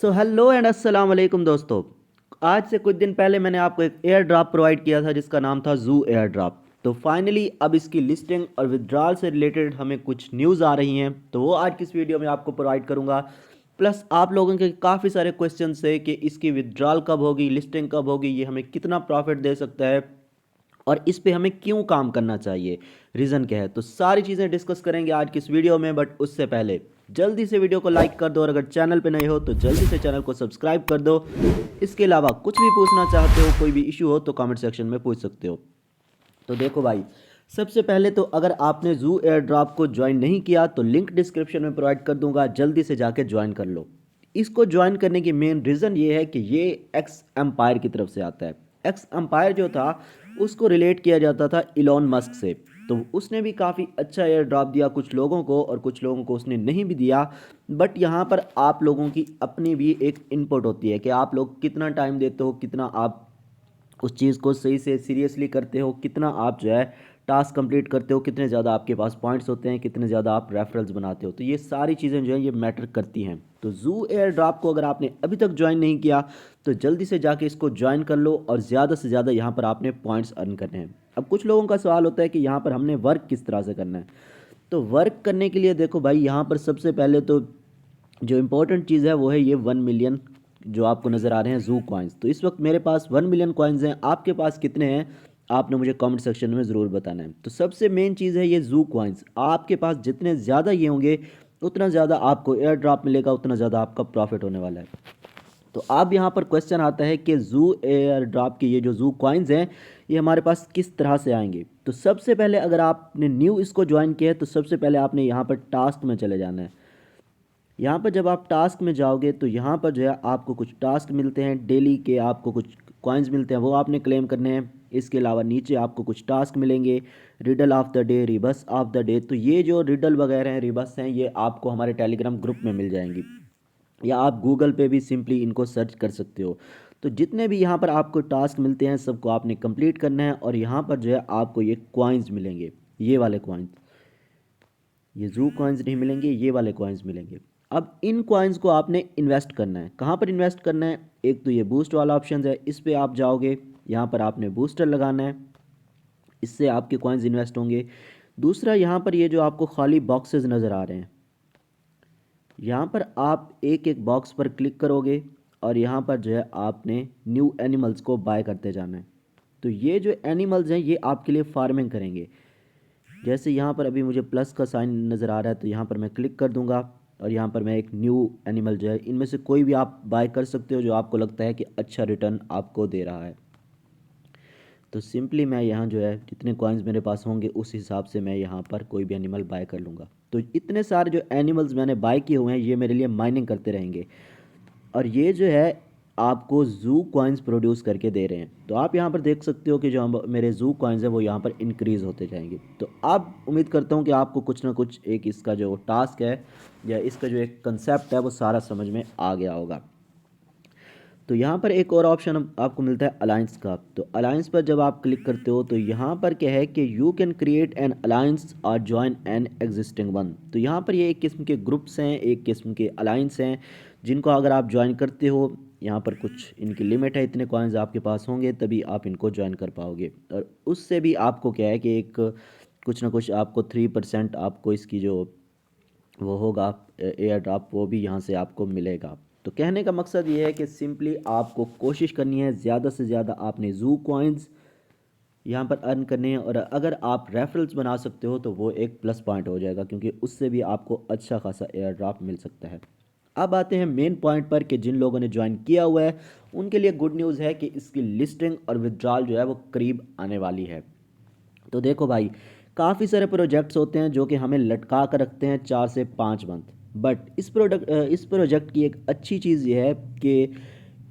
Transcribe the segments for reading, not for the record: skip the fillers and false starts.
So hello and अस्सलाम वालेकुम दोस्तों। आज से कुछ दिन पहले मैंने आपको एक एयर ड्रॉप प्रोवाइड किया था जिसका नाम था जू एयर ड्रॉप। तो फाइनली अब इसकी लिस्टिंग और विड्रॉल से रिलेटेड हमें कुछ न्यूज़ आ रही हैं, तो वो आज की इस वीडियो में आपको प्रोवाइड करूंगा। प्लस आप लोगों के काफ़ी सारे क्वेश्चन है कि इसकी विड्रॉल कब होगी, लिस्टिंग कब होगी, ये हमें कितना प्रॉफिट दे सकता है और इस पे हमें क्यों काम करना चाहिए, रीज़न क्या है। तो सारी चीज़ें डिस्कस करेंगे आज की इस वीडियो में, बट उससे पहले जल्दी से वीडियो को लाइक कर दो और अगर चैनल पे नए हो तो जल्दी से चैनल को सब्सक्राइब कर दो। इसके अलावा कुछ भी पूछना चाहते हो, कोई भी इशू हो तो कमेंट सेक्शन में पूछ सकते हो। तो देखो भाई, सबसे पहले तो अगर आपने जू एयर ड्रॉप को ज्वाइन नहीं किया तो लिंक डिस्क्रिप्शन में प्रोवाइड कर दूंगा, जल्दी से जाके ज्वाइन कर लो। इसको ज्वाइन करने की मेन रीज़न ये है कि ये एक्स एम्पायर की तरफ से आता है। एक्स एम्पायर जो था उसको रिलेट किया जाता था इलॉन मस्क से, तो उसने भी काफ़ी अच्छा एयर ड्रॉप दिया कुछ लोगों को और कुछ लोगों को उसने नहीं भी दिया। बट यहाँ पर आप लोगों की अपनी भी एक इनपुट होती है कि आप लोग कितना टाइम देते हो, कितना आप उस चीज़ को सही से सीरियसली करते हो, कितना आप जो है टास्क कंप्लीट करते हो, कितने ज़्यादा आपके पास पॉइंट्स होते हैं, कितने ज़्यादा आप रेफरल्स बनाते हो। तो ये सारी चीज़ें जो है ये मैटर करती हैं। तो जू एयर ड्रॉप को अगर आपने अभी तक ज्वाइन नहीं किया तो जल्दी से जाके इसको ज्वाइन कर लो और ज़्यादा से ज़्यादा यहाँ पर आपने पॉइंट्स अर्न करने हैं। अब कुछ लोगों का सवाल होता है कि यहाँ पर हमने वर्क किस तरह से करना है। तो वर्क करने के लिए देखो भाई, यहाँ पर सबसे पहले तो जो इम्पोर्टेंट चीज़ है वो है ये 1 मिलियन जो आपको नज़र आ रहे हैं जू कॉइन्स। तो इस वक्त मेरे पास 1 मिलियन कॉइन्स हैं, आपके पास कितने हैं आपने मुझे कमेंट सेक्शन में ज़रूर बताना है। तो सबसे मेन चीज़ है ये जू कॉइन्स, आपके पास जितने ज़्यादा ये होंगे उतना ज़्यादा आपको एयर ड्रॉप मिलेगा, उतना ज़्यादा आपका प्रॉफिट होने वाला है। तो अब यहाँ पर क्वेश्चन आता है कि जू एयर ड्रॉप के ये जो जू कॉइन्स हैं ये हमारे पास किस तरह से आएंगे। तो सबसे पहले अगर आपने न्यू इसको ज्वाइन किया है तो सबसे पहले आपने यहाँ पर टास्क में चले जाना है। यहाँ पर जब आप टास्क में जाओगे तो यहाँ पर जो है आपको कुछ टास्क मिलते हैं डेली के, आपको कुछ कॉइन्स मिलते हैं, वो आपने क्लेम करने हैं। इसके अलावा नीचे आपको कुछ टास्क मिलेंगे, riddle of the day, rebus of the day. तो ये जो रिडल वगैरह हैं, रिबस हैं, ये आपको हमारे टेलीग्राम ग्रुप में मिल जाएंगी या आप गूगल पे भी सिंपली इनको सर्च कर सकते हो। तो जितने भी यहाँ पर आपको टास्क मिलते हैं सबको आपने कंप्लीट करना है और यहाँ पर जो है आपको ये कॉइन्स मिलेंगे, ये वाले कॉइन्स, ये जू कॉइन्स नहीं मिलेंगे, ये वाले कॉइन्स मिलेंगे। अब इन कॉइन्स को आपने इन्वेस्ट करना है। कहाँ पर इन्वेस्ट करना है? एक तो ये बूस्ट वाला ऑप्शन है, इस पर आप जाओगे, यहाँ पर आपने बूस्टर लगाना है, इससे आपके कॉइन्स इन्वेस्ट होंगे। दूसरा, यहाँ पर ये जो आपको खाली बॉक्सेस नज़र आ रहे हैं, यहाँ पर आप एक एक बॉक्स पर क्लिक करोगे और यहाँ पर जो है आपने न्यू एनिमल्स को बाय करते जाना है। तो ये जो एनिमल्स हैं ये आपके लिए फार्मिंग करेंगे। जैसे यहाँ पर अभी मुझे प्लस का साइन नज़र आ रहा है तो यहाँ पर मैं क्लिक कर दूंगा और यहाँ पर मैं एक न्यू एनिमल जो है, इनमें से कोई भी आप बाय कर सकते हो जो आपको लगता है कि अच्छा रिटर्न आपको दे रहा है। तो सिंपली मैं यहाँ जो है जितने कॉइन्स मेरे पास होंगे उस हिसाब से मैं यहाँ पर कोई भी एनिमल बाय कर लूँगा। तो इतने सारे जो एनिमल्स मैंने बाय किए हुए हैं ये मेरे लिए माइनिंग करते रहेंगे और ये जो है आपको जू कॉइन्स प्रोड्यूस करके दे रहे हैं। तो आप यहाँ पर देख सकते हो कि जो हम मेरे जू कॉइन्स हैं वो यहाँ पर इंक्रीज़ होते जाएंगे। तो अब उम्मीद करता हूँ कि आपको कुछ ना कुछ एक इसका जो टास्क है या इसका जो एक कंसेप्ट है वो सारा समझ में आ गया होगा। तो यहाँ पर एक और ऑप्शन आपको मिलता है अलायंस का। तो अलायंस पर जब आप क्लिक करते हो तो यहाँ पर क्या है कि you can create an alliance और ज्वाइन एन एग्जिस्टिंग वन। तो यहाँ पर ये एक किस्म के ग्रुप्स हैं, एक किस्म के अलायंस हैं जिनको अगर आप ज्वाइन करते हो, यहाँ पर कुछ इनकी लिमिट है, इतने कॉइन्स आपके पास होंगे तभी आप इनको ज्वाइन कर पाओगे और उससे भी आपको क्या है कि एक कुछ ना कुछ आपको 3% आपको इसकी जो वो होगा एयर ड्रॉप वो भी यहाँ से आपको मिलेगा। तो कहने का मकसद ये है कि सिंपली आपको कोशिश करनी है ज़्यादा से ज़्यादा आपने जू कॉइन्स यहाँ पर अर्न करने हैं और अगर आप रेफरल्स बना सकते हो तो वो एक प्लस पॉइंट हो जाएगा क्योंकि उससे भी आपको अच्छा खासा एयर ड्रॉप मिल सकता है। अब आते हैं मेन पॉइंट पर कि जिन लोगों ने ज्वाइन किया हुआ है उनके लिए गुड न्यूज़ है कि इसकी लिस्टिंग और विड्रॉल जो है वो करीब आने वाली है। तो देखो भाई, काफ़ी सारे प्रोजेक्ट्स होते हैं जो कि हमें लटका कर रखते हैं 4 से 5 मंथ। बट इस प्रोजेक्ट की एक अच्छी चीज़ ये है कि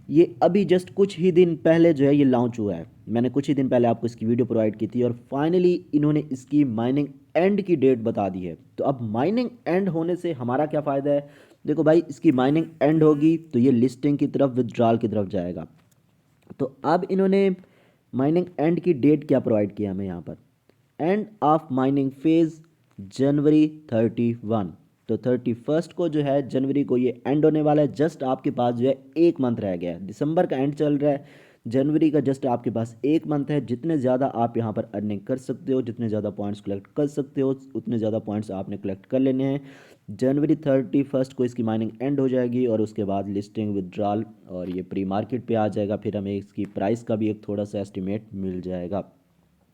ये अभी जस्ट कुछ ही दिन पहले जो है ये लॉन्च हुआ है। मैंने कुछ ही दिन पहले आपको इसकी वीडियो प्रोवाइड की थी और फाइनली इन्होंने इसकी माइनिंग एंड की डेट बता दी है। तो अब माइनिंग एंड होने से हमारा क्या फ़ायदा है? देखो भाई, इसकी माइनिंग एंड होगी तो ये लिस्टिंग की तरफ, विड्रॉल की तरफ जाएगा। तो अब इन्होंने माइनिंग एंड की डेट क्या प्रोवाइड किया हमें यहाँ पर, end of mining phase January 31। तो 31 को जो है जनवरी को ये एंड होने वाला है। जस्ट आपके पास जो है 1 मंथ रह गया है, दिसंबर का एंड चल रहा है, जनवरी का जस्ट आपके पास 1 मंथ है। जितने ज़्यादा आप यहाँ पर अर्निंग कर सकते हो, जितने ज़्यादा पॉइंट्स कलेक्ट कर सकते हो, उतने ज़्यादा पॉइंट्स आपने कलेक्ट कर लेने हैं। जनवरी 31 को इसकी माइनिंग एंड हो जाएगी और उसके बाद लिस्टिंग, विड्रॉल और ये प्री मार्केट पे आ जाएगा। फिर हमें इसकी प्राइस का भी एक थोड़ा सा एस्टिमेट मिल जाएगा।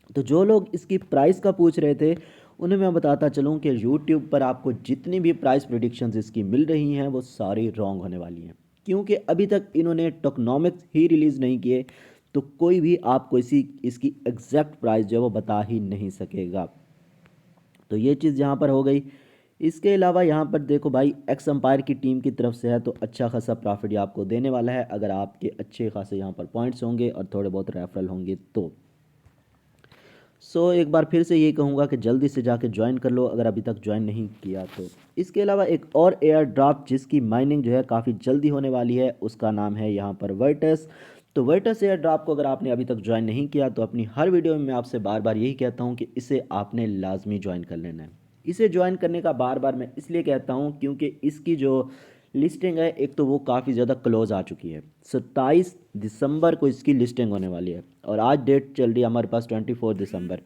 तो जो लोग इसकी प्राइस का पूछ रहे थे उन्हें मैं बताता चलूँ कि यूट्यूब पर आपको जितनी भी प्राइस प्रेडिक्शंस इसकी मिल रही हैं वो सारी रॉन्ग होने वाली हैं, क्योंकि अभी तक इन्होंने टोकनॉमिक्स ही रिलीज़ नहीं किए। तो कोई भी आपको इसकी एग्जैक्ट प्राइस जो है वो बता ही नहीं सकेगा। तो ये चीज़ यहाँ पर हो गई। इसके अलावा यहाँ पर देखो भाई, एक्स एम्पायर की टीम की तरफ से है तो अच्छा खासा प्रॉफिट ये आपको देने वाला है अगर आपके अच्छे खासे यहाँ पर पॉइंट्स होंगे और थोड़े बहुत रेफरल होंगे तो। एक बार फिर से ये कहूँगा कि जल्दी से जाके ज्वाइन कर लो अगर अभी तक ज्वाइन नहीं किया तो। इसके अलावा एक और एयर ड्रॉप जिसकी माइनिंग जो है काफ़ी जल्दी होने वाली है, उसका नाम है यहाँ पर वर्टस। तो वर्टस एयर ड्रॉप को अगर आपने अभी तक ज्वाइन नहीं किया तो अपनी हर वीडियो में मैं आपसे बार बार यही कहता हूँ कि इसे आपने लाजमी ज्वाइन कर लेना है। इसे ज्वाइन करने का बार बार मैं इसलिए कहता हूँ क्योंकि इसकी जो लिस्टिंग है एक तो वो काफ़ी ज़्यादा क्लोज आ चुकी है। 27 दिसंबर को इसकी लिस्टिंग होने वाली है और आज डेट चल रही है हमारे पास 24 दिसंबर।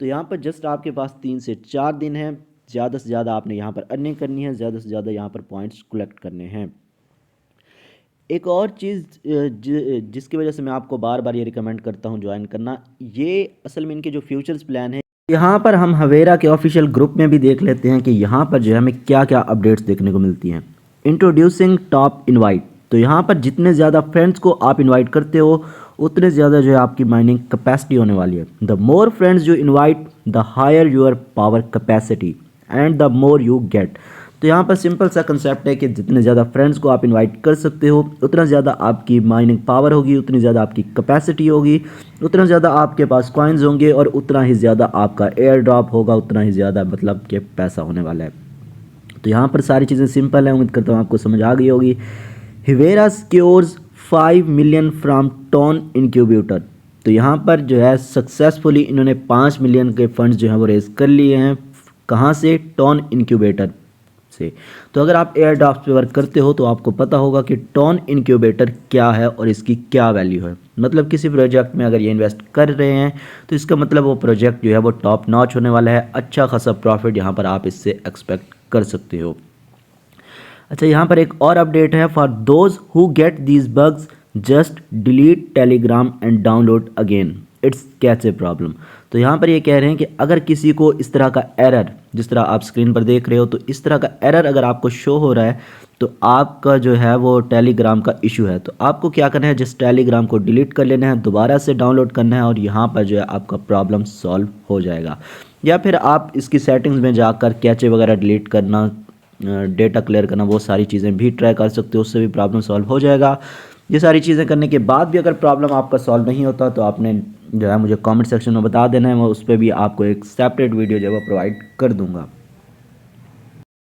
तो यहाँ पर जस्ट आपके पास 3 से 4 दिन है। ज़्यादा से ज़्यादा आपने यहाँ पर अर्निंग करनी है, ज़्यादा से ज़्यादा यहाँ पर पॉइंट्स कलेक्ट करने हैं। एक और चीज़ जिसकी वजह से मैं आपको बार बार ये रिकमेंड करता हूँ ज्वाइन करना, ये असल में इनके जो फ्यूचर्स प्लान है यहाँ पर हम हवेरा के ऑफिशियल ग्रुप में भी देख लेते हैं कि यहाँ पर जो है हमें क्या क्या अपडेट्स देखने को मिलती हैं। इंट्रोड्यूसिंग टॉप इनवाइट, तो यहाँ पर जितने ज़्यादा फ्रेंड्स को आप इनवाइट करते हो उतने ज़्यादा जो है आपकी माइनिंग कैपेसिटी होने वाली है। The more friends you invite the higher your power capacity and the more you get. तो यहाँ पर सिंपल सा कंसेप्ट है कि जितने ज़्यादा फ्रेंड्स को आप इनवाइट कर सकते हो उतना ज़्यादा आपकी माइनिंग पावर होगी, उतनी ज़्यादा आपकी कैपेसिटी होगी, उतना ज़्यादा आपके पास कॉइन्स होंगे और उतना ही ज़्यादा आपका एयर ड्रॉप होगा, उतना ही ज़्यादा मतलब कि पैसा होने वाला है। तो यहाँ पर सारी चीज़ें सिंपल है, उम्मीद करता हूँ आपको समझ आ गई होगी। हिवेरा सिक्योर्स 5 मिलियन फ्रॉम टॉन इनक्यूबेटर, तो यहाँ पर जो है सक्सेसफुली इन्होंने 5 मिलियन के फंड्स जो हैं वो रेज कर लिए हैं। कहाँ से? टॉन इनक्यूबेटर से। तो अगर आप एयर ड्रॉप्स पे वर्क करते हो तो आपको पता होगा कि टॉन इनक्यूबेटर क्या है और इसकी क्या वैल्यू है। मतलब किसी प्रोजेक्ट में अगर ये इन्वेस्ट कर रहे हैं तो इसका मतलब वो प्रोजेक्ट जो है वो टॉप नॉच होने वाला है, अच्छा खासा प्रॉफिट यहाँ पर आप इससे एक्सपेक्ट कर सकते हो। अच्छा, यहाँ पर एक और अपडेट है, for those who get these bugs just delete Telegram and download again, it's catch a problem. तो यहाँ पर ये कह रहे हैं कि अगर किसी को इस तरह का एरर, जिस तरह आप स्क्रीन पर देख रहे हो, तो इस तरह का एरर अगर आपको शो हो रहा है तो आपका जो है वो टेलीग्राम का इशू है। तो आपको क्या करना है, जिस टेलीग्राम को डिलीट कर लेना है, दोबारा से डाउनलोड करना है और यहाँ पर जो है आपका प्रॉब्लम सॉल्व हो जाएगा। या फिर आप इसकी सेटिंग्स में जाकर कैचे वगैरह डिलीट करना, डेटा क्लियर करना, वो सारी चीज़ें भी ट्राई कर सकते हो, उससे भी प्रॉब्लम सॉल्व हो जाएगा। ये सारी चीज़ें करने के बाद भी अगर प्रॉब्लम आपका सॉल्व नहीं होता तो आपने जो है मुझे कमेंट सेक्शन में बता देना है, मैं उस पर भी आपको एक सेपरेट वीडियो जो है वो प्रोवाइड कर दूंगा।